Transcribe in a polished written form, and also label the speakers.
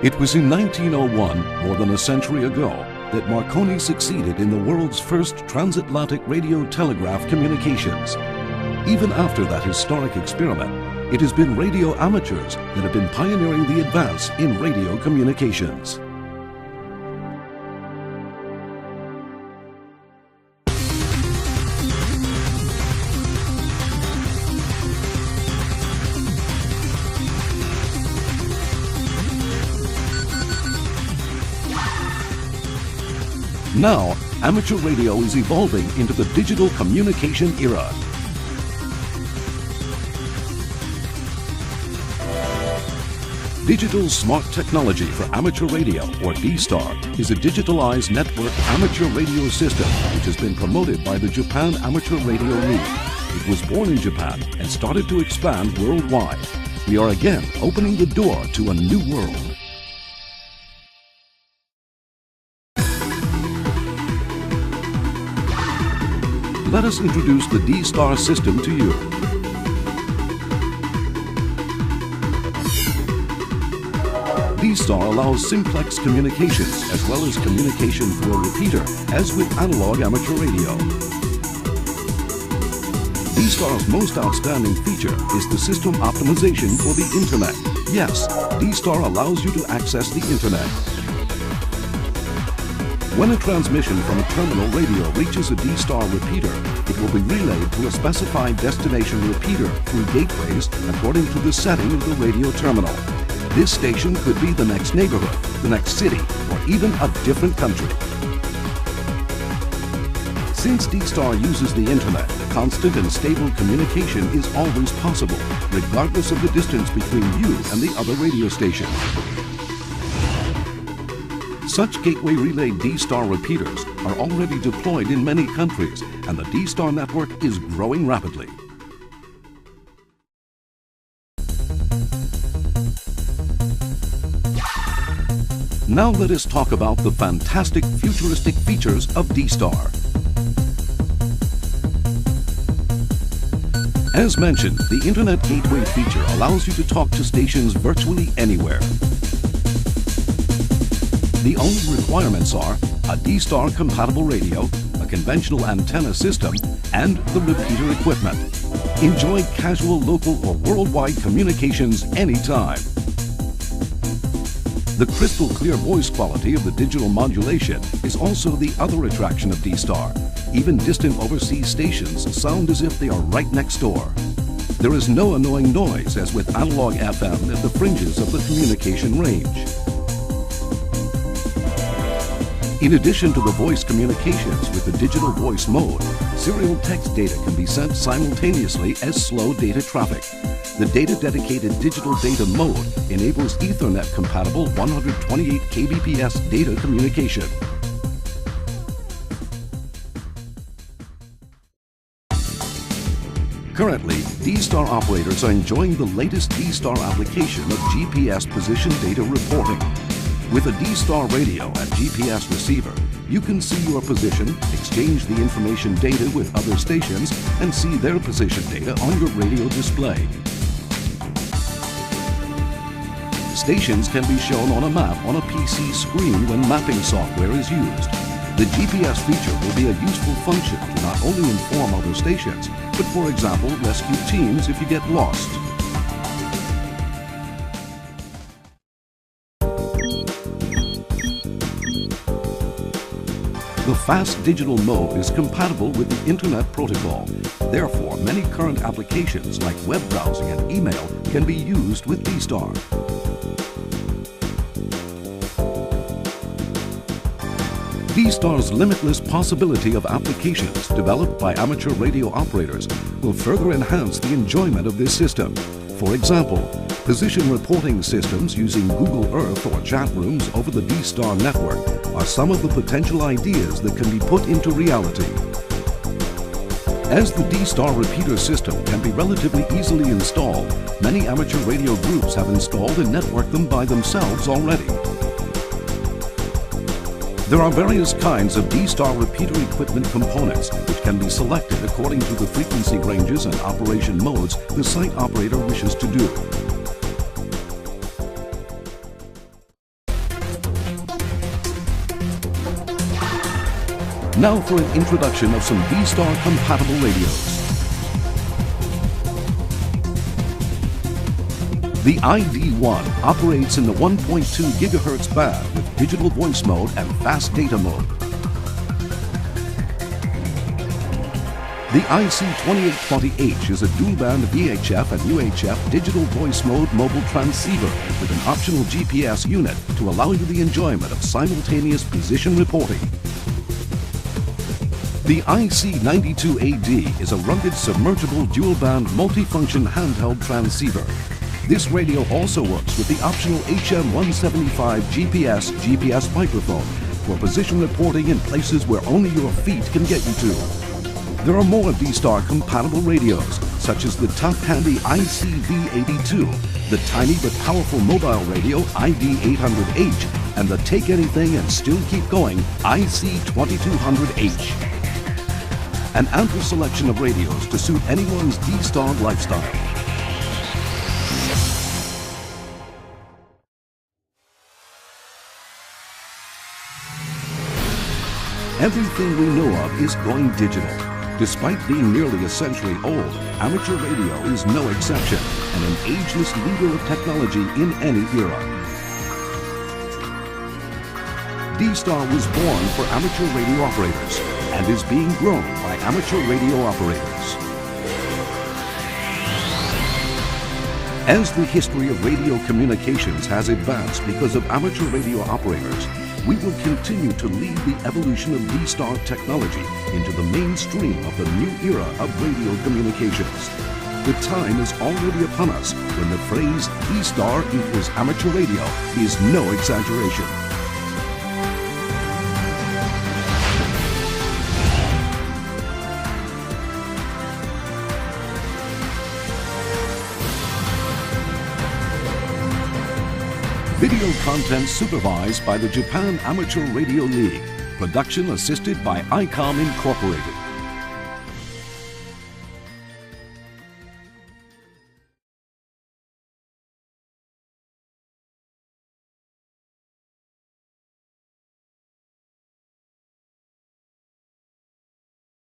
Speaker 1: It was in 1901, more than a century ago, that Marconi succeeded in the world's first transatlantic radio telegraph communications. Even after that historic experiment, it has been radio amateurs that have been pioneering the advance in radio communications. Now, amateur radio is evolving into the digital communication era. Digital Smart Technology for Amateur Radio, or D-Star, is a digitalized network amateur radio system which has been promoted by the Japan Amateur Radio League. It was born in Japan and started to expand worldwide. We are again opening the door to a new world. Let us introduce the D-Star system to you. D-Star allows simplex communications as well as communication through a repeater, as with analog amateur radio. D-Star's most outstanding feature is the system optimization for the Internet. Yes, D-Star allows you to access the Internet. When a transmission from a terminal radio reaches a D-Star repeater, it will be relayed to a specified destination repeater through gateways according to the setting of the radio terminal. This station could be the next neighborhood, the next city, or even a different country. Since D-Star uses the Internet, constant and stable communication is always possible, regardless of the distance between you and the other radio station. Such gateway relay D-Star repeaters are already deployed in many countries, and the D-Star network is growing rapidly. Now let us talk about the fantastic futuristic features of D-Star. As mentioned, the Internet Gateway feature allows you to talk to stations virtually anywhere. The only requirements are a D-Star compatible radio, a conventional antenna system, and the repeater equipment. Enjoy casual, local, or worldwide communications anytime. The crystal clear voice quality of the digital modulation is also the other attraction of D-Star. Even distant overseas stations sound as if they are right next door. There is no annoying noise as with analog FM at the fringes of the communication range. In addition to the voice communications with the digital voice mode, serial text data can be sent simultaneously as slow data traffic. The data-dedicated digital data mode enables Ethernet-compatible 128 kbps data communication. Currently, D-Star operators are enjoying the latest D-Star application of GPS position data reporting. With a D-Star radio and GPS receiver, you can see your position, exchange the information data with other stations, and see their position data on your radio display. Stations can be shown on a map on a PC screen when mapping software is used. The GPS feature will be a useful function to not only inform other stations, but for example, rescue teams if you get lost. The fast digital mode is compatible with the Internet Protocol. Therefore, many current applications like web browsing and email can be used with D-Star. D-Star's limitless possibility of applications developed by amateur radio operators will further enhance the enjoyment of this system. For example, position reporting systems using Google Earth or chat rooms over the D-Star network are some of the potential ideas that can be put into reality. As the D-Star repeater system can be relatively easily installed, many amateur radio groups have installed and networked them by themselves already. There are various kinds of D-Star repeater equipment components which can be selected according to the frequency ranges and operation modes the site operator wishes to do. Now for an introduction of some D-Star compatible radios. The ID1 operates in the 1.2 GHz band with digital voice mode and fast data mode. The IC2820H is a dual-band VHF and UHF digital voice mode mobile transceiver with an optional GPS unit to allow you the enjoyment of simultaneous position reporting. The IC92AD is a rugged submergible dual-band multifunction handheld transceiver. This radio also works with the optional HM175 GPS microphone for position reporting in places where only your feet can get you to. There are more D-Star compatible radios, such as the tough handy ICV82, the tiny but powerful mobile radio ID800H, and the take anything and still keep going IC2200H. An ample selection of radios to suit anyone's D-Star lifestyle. Everything we know of is going digital. Despite being nearly a century old, amateur radio is no exception and an ageless leader of technology in any era. D-Star was born for amateur radio operators and is being grown by amateur radio operators. As the history of radio communications has advanced because of amateur radio operators, we will continue to lead the evolution of D-Star technology into the mainstream of the new era of radio communications. The time is already upon us when the phrase D-Star equals amateur radio is no exaggeration. Video content supervised by the Japan Amateur Radio League. Production assisted by Icom Incorporated.